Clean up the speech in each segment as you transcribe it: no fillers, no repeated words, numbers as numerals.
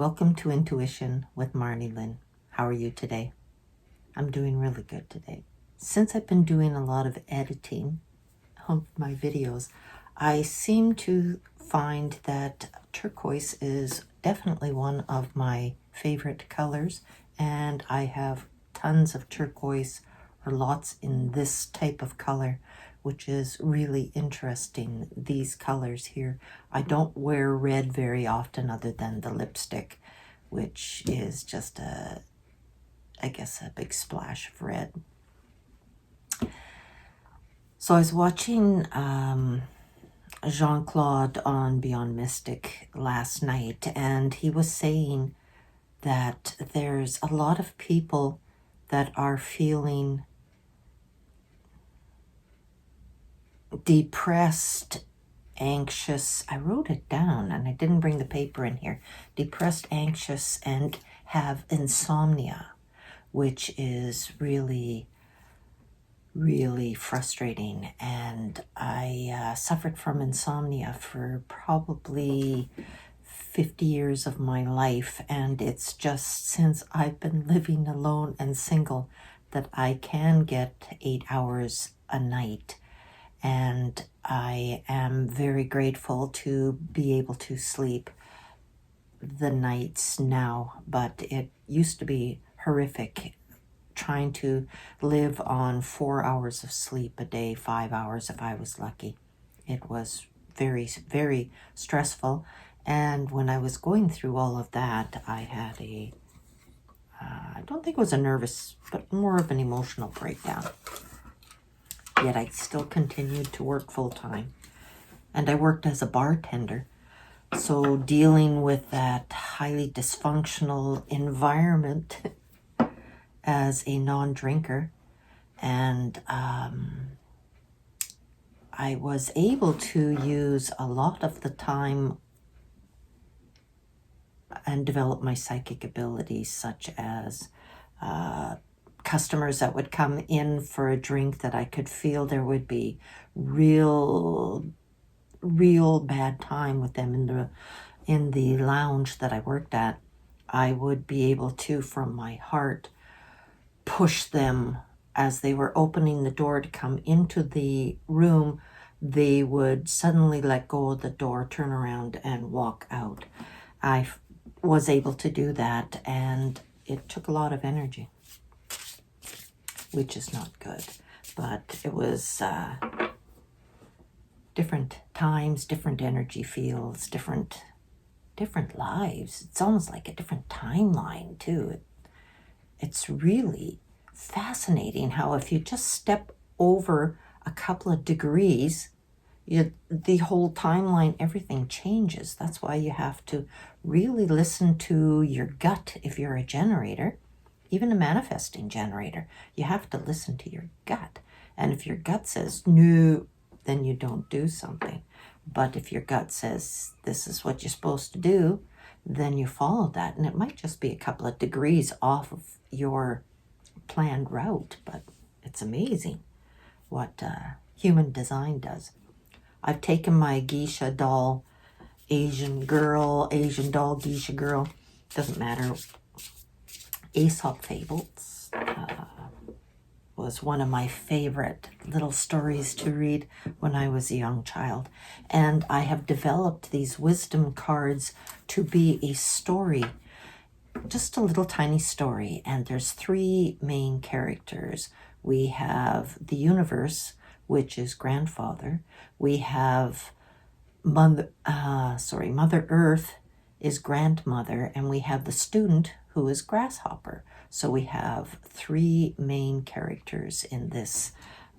Welcome to Intuition with Marnie Lynn. How are you today? I'm doing really good today. Since I've been doing a lot of editing of my videos, I seem to find that turquoise is definitely one of my favorite colors, and I have tons of turquoise or lots in this type of color, which is really interesting, these colors here. I don't wear red very often other than the lipstick, which is just I guess a big splash of red. So I was watching Jean-Claude on Beyond Mystic last night, and he was saying that there's a lot of people that are feeling depressed, anxious. I wrote it down and I didn't bring the paper in here. Depressed, anxious, and have insomnia, which is really frustrating. And I suffered from insomnia for probably 50 years of my life, and it's just since I've been living alone and single that I can get 8 hours a night. And I am very grateful to be able to sleep the nights now, but it used to be horrific trying to live on 4 hours of sleep a day, 5 hours if I was lucky. It was very stressful. And when I was going through all of that, I had I don't think it was a nervous, but more of an emotional breakdown. Yet I still continued to work full time. And I worked as a bartender. So dealing with that highly dysfunctional environment as a non-drinker, and I was able to use a lot of the time and develop my psychic abilities, such as customers that would come in for a drink that I could feel there would be real bad time with them in the lounge that I worked at. I would be able to, from my heart, push them as they were opening the door to come into the room. They would suddenly let go of the door, turn around, and walk out. I was able to do that, and it took a lot of energy, which is not good. But it was different times, different energy fields, different lives. It's almost like a different timeline too. It's really fascinating how if you just step over a couple of degrees, the whole timeline, everything changes. That's why you have to really listen to your gut if you're a generator, even a manifesting generator. You have to listen to your gut. And if your gut says no, then you don't do something. But if your gut says this is what you're supposed to do, then you follow that. And it might just be a couple of degrees off of your planned route, but it's amazing what human design does. I've taken my geisha doll, Asian doll, geisha girl, doesn't matter. Aesop Fables was one of my favorite little stories to read when I was a young child. And I have developed these wisdom cards to be a story, just a little tiny story. And there's 3 main characters. We have the universe, which is grandfather. We have Mother Earth is grandmother, and we have the student who is grasshopper. So we have 3 main characters in this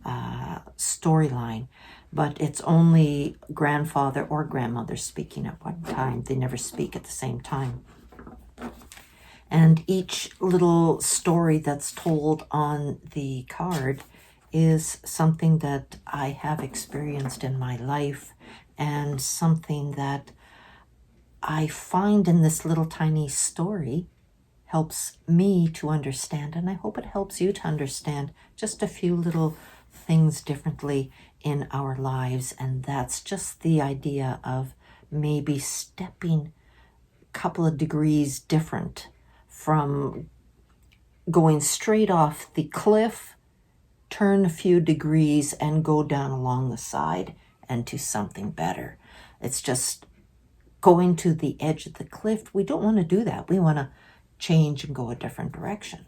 storyline, but it's only grandfather or grandmother speaking at one time. They never speak at the same time. And each little story that's told on the card is something that I have experienced in my life, and something that I find in this little tiny story helps me to understand, and I hope it helps you to understand just a few little things differently in our lives. And that's just the idea of maybe stepping couple of degrees different from going straight off the cliff, turn a few degrees and go down along the side and to something better. It's just going to the edge of the cliff. We don't want to do that. We want to change and go a different direction.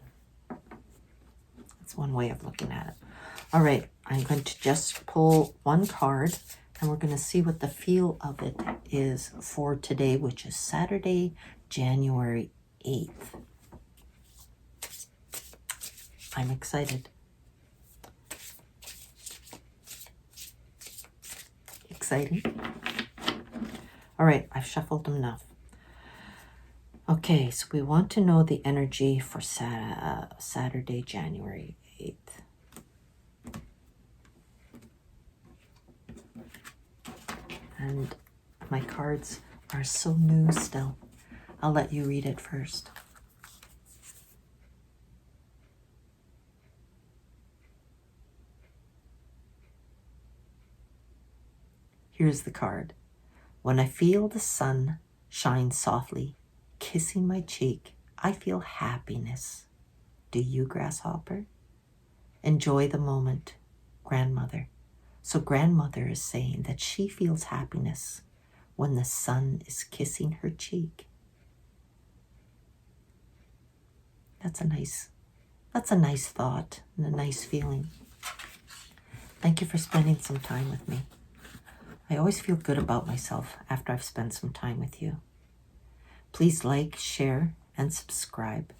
That's one way of looking at it. All right, I'm going to just pull one card and we're going to see what the feel of it is for today, which is Saturday, January 8th. I'm excited. Excited? All right, I've shuffled them enough. Okay, so we want to know the energy for Saturday, January 8th. And my cards are so new still. I'll let you read it first. Here's the card. When I feel the sun shine softly, kissing my cheek, I feel happiness. Do you, grasshopper? Enjoy the moment, grandmother. So grandmother is saying that she feels happiness when the sun is kissing her cheek. That's a nice thought and a nice feeling. Thank you for spending some time with me. I always feel good about myself after I've spent some time with you. Please like, share, and subscribe.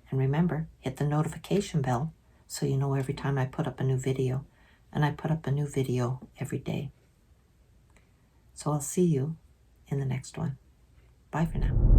And remember, hit the notification bell so you know every time I put up a new video. And I put up a new video every day. So I'll see you in the next one. Bye for now.